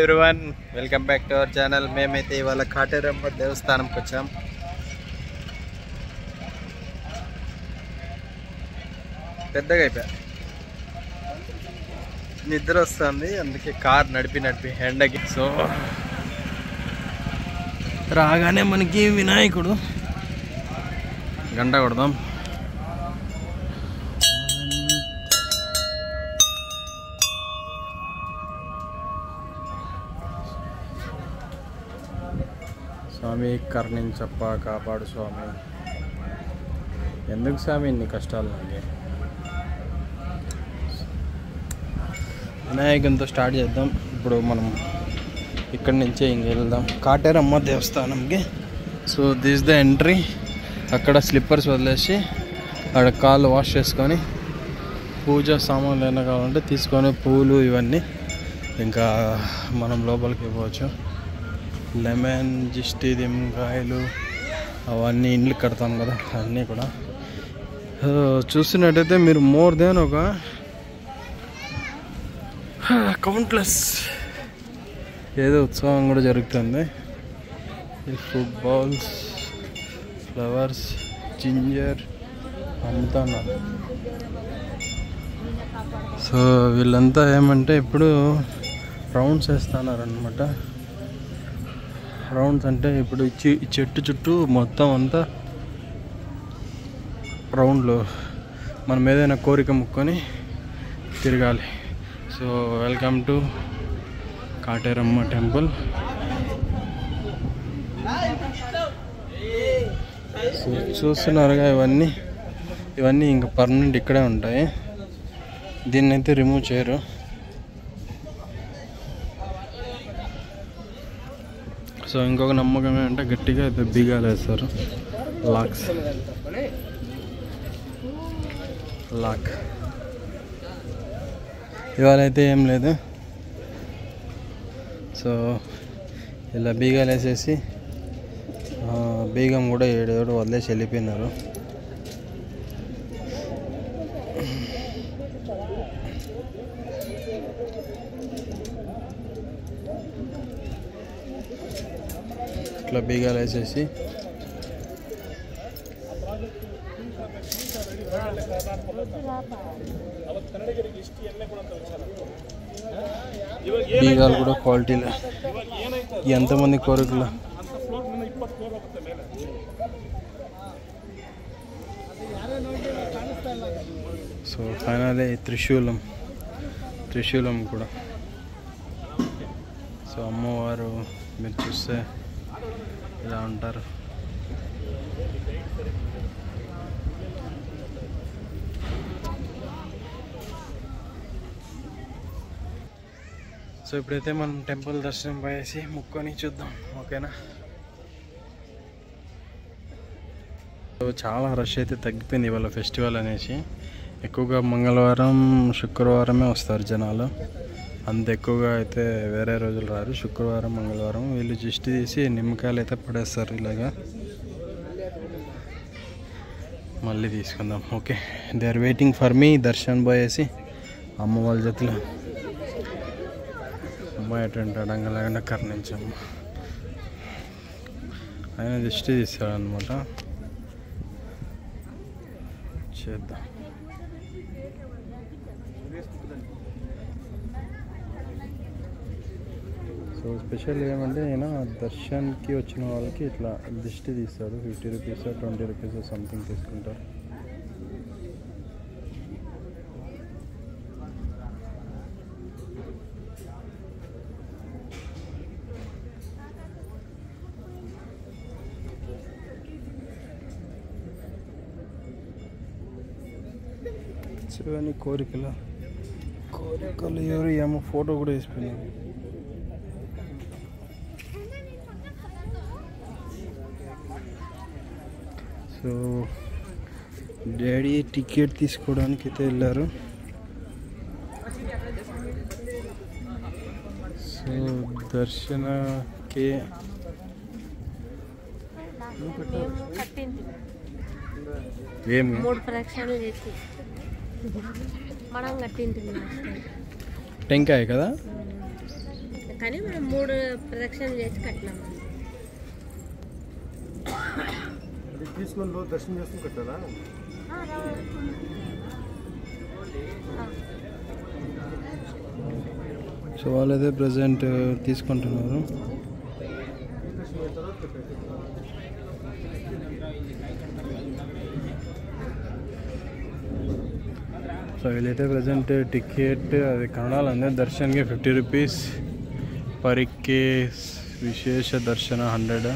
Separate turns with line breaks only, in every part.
Everyone, welcome back to our channel. మేమైతే ఇవాళ కాటేరమ్మ దేవస్థానంకి వచ్చాం. పెద్దగా అయిపోయా, నిద్ర వస్తుంది, అందుకే కార్ నడిపి ఎండకి. సో రాగానే మనకి వినాయకుడు గంట కొడదాం. స్వామి కరుణించప్ప, కాపాడు స్వామి. ఎందుకు స్వామి ఇన్ని కష్టాలు నాకు? వినాయకునితో స్టార్ట్ చేద్దాం. ఇప్పుడు మనం ఇక్కడి నుంచే ఇంక వెళ్దాం కాటేరమ్మ దేవస్థానంకి. So this the entry. అక్కడ స్లిప్పర్స్ వదిలేసి అక్కడ కాళ్ళు వాష్ చేసుకొని పూజ సామాన్లు ఏమైనా కావాలంటే తీసుకొని పూలు ఇవన్నీ ఇంకా మనం లోపలికి పోవచ్చు. లెమన్, జిస్టి, నిమ్మకాయలు అవన్నీ ఇండ్లు కడతాం కదా, అన్నీ కూడా చూస్తున్నట్టయితే మీరు మోర్ దెన్ ఒక కౌంట్లెస్ ఏదో ఉత్సవం కూడా జరుగుతుంది. ఫుట్బాల్స్, ఫ్లవర్స్, జింజర్ అమ్ముతున్నారు. సో వీళ్ళంతా ఏమంటే ఇప్పుడు రౌండ్స్ వేస్తున్నారు అనమాట. రౌండ్స్ అంటే ఇప్పుడు ఈ చెట్టు చుట్టూ మొత్తం అంతా రౌండ్లో మనం ఏదైనా కోరిక ముక్కొని తిరగాలి. So welcome to Kateramma temple. So చూస్తున్నారుగా, ఇవన్నీ ఇంకా పర్మనెంట్ ఇక్కడే ఉంటాయి. దీన్ని అయితే రిమూవ్ చేయరు. సో ఇంకొక నమ్మకం ఏంటంటే గట్టిగా అయితే బీగాలు వేస్తారు. లాక్ ఇవాళ అయితే ఏం లేదు. సో ఇలా బీగాలు వేసేసి బీగం కూడా ఏడు వదిలేసి వెళ్ళిపోయినారు. ఇట్లా బీగాలు వేసేసి బీగాలు కూడా క్వాలిటీలో ఎంతమంది కోరికలు. సో ఫైనలీ త్రిశూలం కూడా. సో అమ్మవారు మీరు చూస్తే ఇలా ఉంటారు. సో ఇప్పుడైతే మనం టెంపుల్ దర్శనం పోయేసి ముక్కొని చూద్దాం, ఓకేనా? సో చాలా రష్ అయితే తగ్గిపోయింది ఇవాళ ఫెస్టివల్ అనేసి. ఎక్కువగా మంగళవారం, శుక్రవారమే వస్తారు జనాలు. అంత ఎక్కువగా అయితే వేరే రోజులు రారు. శుక్రవారం, మంగళవారం వీళ్ళు జిస్టి తీసి నిమ్మకాయలు అయితే పడేస్తారు. ఇలాగా మళ్ళీ తీసుకుందాం, okay? They are waiting for me. దర్శనం పోయేసి అమ్మ వాళ్ళ జతలో అమ్మాయి అటువంటి అడంగలాగా కరుణించాము. ఆయన దిష్టి తీస్తాడనమాట. చేద్దాం. సో స్పెషల్ ఏమంటే ఆయన దర్శన్కి వచ్చిన వాళ్ళకి ఇట్లా దిష్టి తీస్తాడు. 50 రూపీస్, 20 రూపీస్ సంథింగ్ తీసుకుంటారు. చూడండి కోరికలు ఎవరు ఏమో ఫోటో కూడా వేసిపోయినారు. సో డాడీ టికెట్ తీసుకోవడానికి అయితే వెళ్ళారు. సో దర్శనకి ఏం 3 ప్రదక్షిణలు చేసి మనం కట్టింది టెంకాయ కదా.
కానీ మనం 3 ప్రదక్షిణలు చేసి కట్టినాము.
తీసుకొని దర్శనం చేసుకుని కట్టారా?
సో వాళ్ళైతే ప్రజెంట్ తీసుకుంటున్నారు. సో వీళ్ళైతే ప్రజెంట్ టికెట్ అది కన్నడలో ఉంది. దర్శన్కి 50 రూపీస్, పరిక్కే విశేష దర్శన 100.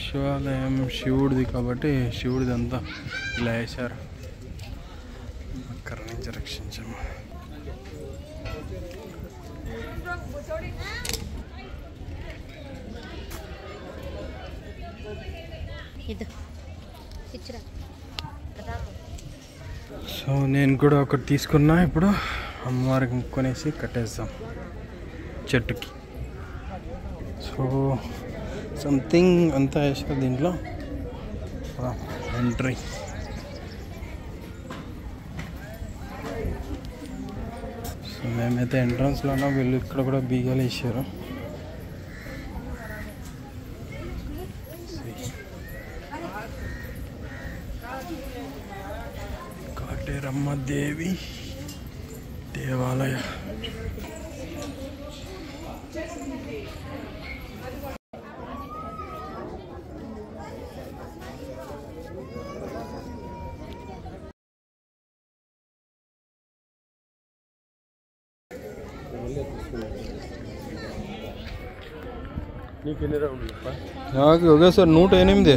శివాలయం శివుడిది కాబట్టి శివుడిది అంతా ఇలా వేశారు. మకర నుంచి రక్షించము. సో నేను కూడా ఒకటి తీసుకున్నా. ఇప్పుడు అమ్మవారికి ముక్కొనేసి కట్టేస్తాం చెట్టుకి. సో సంథింగ్ అంతా వేసారు దీంట్లో. ఎంట్రీ సో మేమైతే ఎంట్రన్స్లో ఉన్నాం. వీళ్ళు ఇక్కడ కూడా బీగాలు వేసారు. కాటేరమ్మ దేవి దేవాలయ. నాకు ఓకే సార్ 108.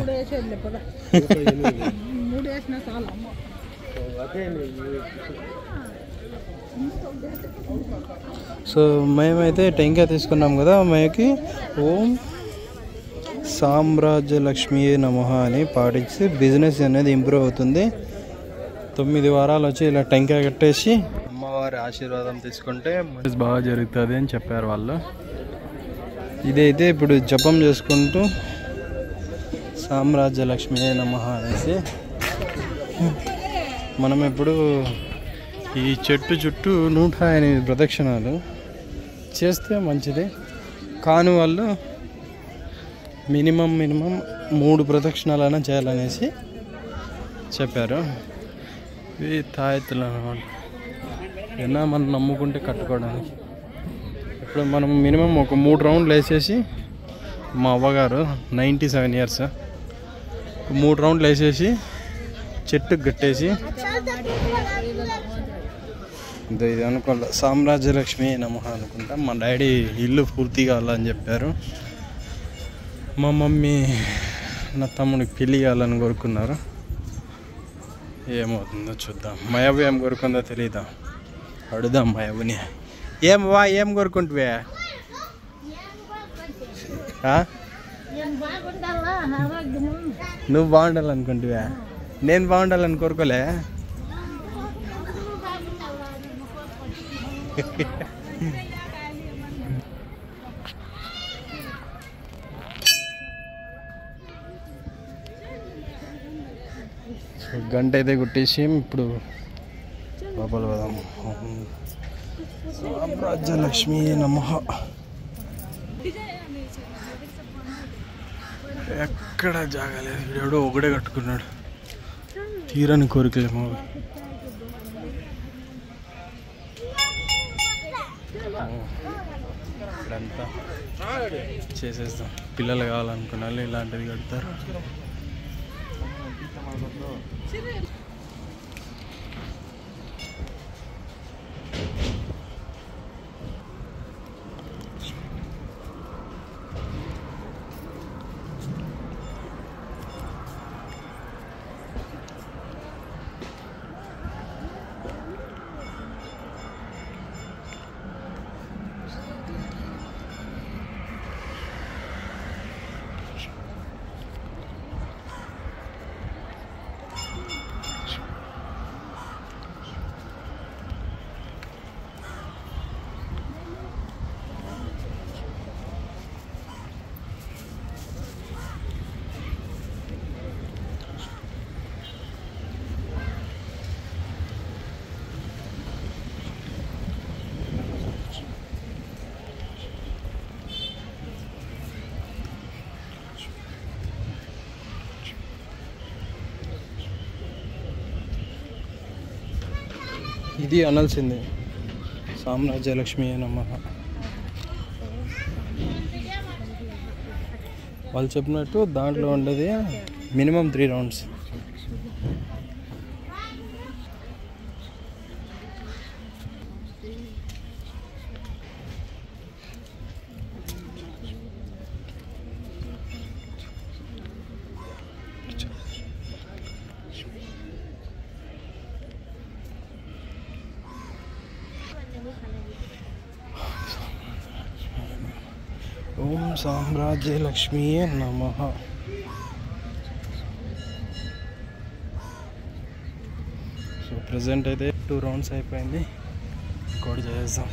సో మేమైతే టెంకాయ తీసుకున్నాం కదా. మేకి ఓం సామ్రాజ్య లక్ష్మీ నమః అని పాటించి బిజినెస్ అనేది ఇంప్రూవ్ అవుతుంది. 9 వారాలు వచ్చి ఇలా టెంకాయ కట్టేసి అమ్మవారి ఆశీర్వాదం తీసుకుంటే బాగా జరుగుతుంది అని చెప్పారు వాళ్ళు. ఇదైతే ఇప్పుడు జపం చేసుకుంటూ సామ్రాజ్య లక్ష్మీ నమః అనేసి మనం ఇప్పుడు ఈ చెట్టు చుట్టూ 108 ప్రదక్షిణాలు చేస్తే మంచిది. కాని వాళ్ళు మినిమం 3 ప్రదక్షిణాలైనా చేయాలనేసి చెప్పారు. ఇవి తాయెత్తులు అన్నమాట. ఏదైనా మనం నమ్ముకుంటే కట్టుకోవడానికి. ఇప్పుడు మనం మినిమం ఒక 3 రౌండ్లు వేసేసి, మా అవ్వగారు 97 ఇయర్స్ 3 రౌండ్లు వేసేసి చెట్టుకు కట్టేసి ఇది అనుకోలే సామ్రాజ్యలక్ష్మి నమః అనుకుంటా. మా డాడీ ఇల్లు పూర్తి కావాలని చెప్పారు. మా మమ్మీ నా తమ్ముడికి పెళ్ళి కావాలని కోరుకున్నారు. ఏమవుతుందో చూద్దాం. మయవ్వ ఏం కోరుకుందో తెలీదా, అడుగుదాం మయవ్వని. ఏం కోరుకుంటువే? నువ్వు బాగుండాలనుకుంటువా? నేను బాగుండాలని కోరుకోలే. గంట అయితే కొట్టేసి ఇప్పుడు లోపల పోదాము. సామ్రాజ్యలక్ష్మీ నమః. ఎక్కడ జాగలేదు. వీడెవడో ఒకడే కట్టుకున్నాడు. తీరని కోరికలేమో. ఇక్కడంతా చేసేస్తాం. పిల్లలు కావాలనుకున్న వాళ్ళు ఇలాంటిది కడతారు. ఇది అనాల్సింది సామ్రాజ్యలక్ష్మి నమః. వాళ్ళు చెప్పినట్టు దాంట్లో ఉండేది మినిమం 3 రౌండ్స్. ఓం సామ్రాజ్యలక్ష్మియే నమః. సో ప్రజెంట్ అయితే 2 రౌండ్స్ అయిపోయింది. ఇంకోటి చేద్దాం.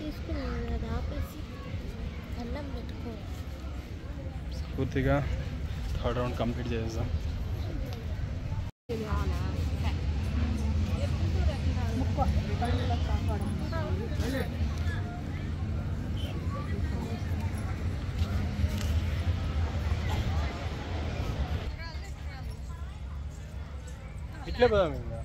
తీసుకున్నాను అది ఆపేసి అన్నం పెట్టుకో.
పూర్తిగా 3rd రౌండ్ కంప్లీట్ చేద్దాం. ఇట్లే పోదాం ఇంకా.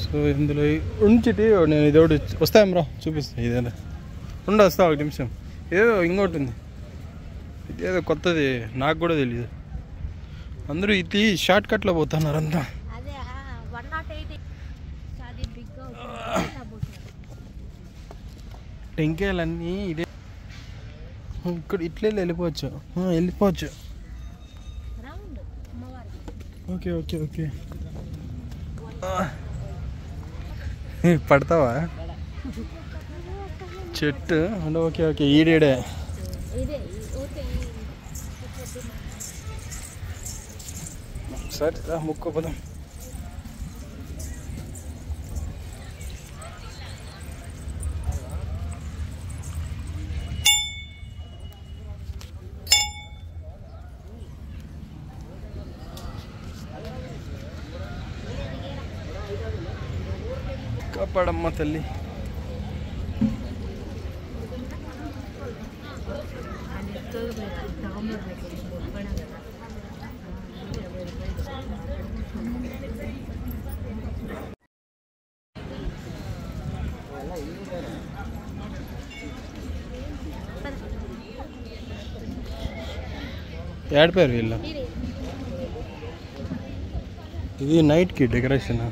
సో ఇందులో ఉంచిటి నేను ఇది ఒకటి వస్తాం రా చూపిస్తా. ఇదేనా వస్తా ఒక నిమిషం. ఏదో ఇంకోటి ఉంది, ఇదేదో కొత్తది నాకు కూడా తెలియదు. అందరూ ఇది షార్ట్ కట్లో పోతున్నారు అంతా. టెంకాయలన్నీ ఇదే ఇక్కడ ఇట్లే వెళ్ళిపోవచ్చు. Okay okay okay. పడతావా చెట్టు అంటే? Okay okay. ఈడేడే సరే ముక్కు పదం. కాపాడమ్మ తల్లి. ఏడిపోయారు వీళ్ళు. ఇది నైట్కి డెకరేషన్.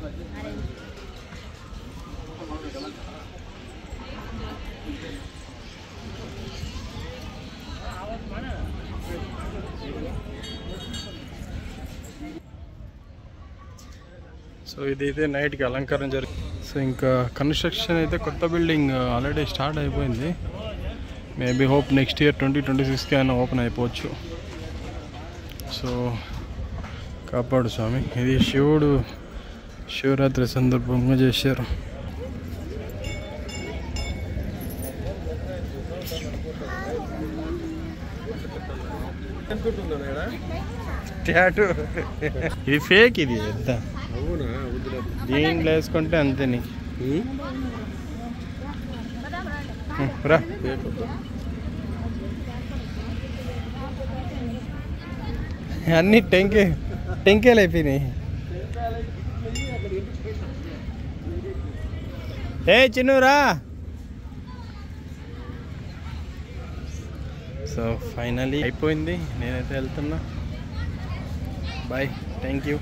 సో ఇదైతే నైట్కి అలంకారం జరిగింది. సో ఇంకా కన్స్ట్రక్షన్ అయితే కొత్త బిల్డింగ్ ఆల్రెడీ స్టార్ట్ అయిపోయింది. మేబీ హోప్ నెక్స్ట్ ఇయర్ 2026కి అయినా ఓపెన్ అయిపోవచ్చు. సో కాపాడు స్వామి. ఇది శివుడు శివరాత్రి సందర్భంగా చేశారు. ఇది ఫేక్. ఇది ఎంత దీంట్లో వేసుకుంటే అంతే. నీ రా అన్ని టెంకాయలు అయిపోయినాయి. ఏ చిన్నూరా. సో ఫైనలీ అయిపోయింది. నేనైతే వెళ్తున్నా. Bye. Thank you.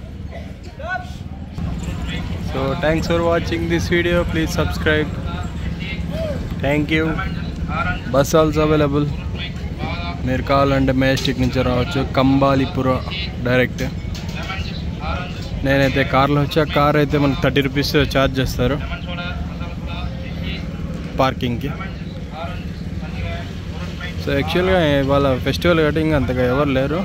So thanks for watching this video. Please subscribe. Thank you. Bus also available. మీరు కావాలంటే మెజెస్టిక్ నుంచి రావచ్చు, కంబాలిపుర డైరెక్ట్. నేనైతే కార్లో వచ్చా. కార్ అయితే మనకు 30 రూపీస్ ఛార్జ్ చేస్తారు పార్కింగ్కి. సో యాక్చువల్గా ఇవాళ ఫెస్టివల్ కటింగ్ అంతగా ఎవరు లేరు.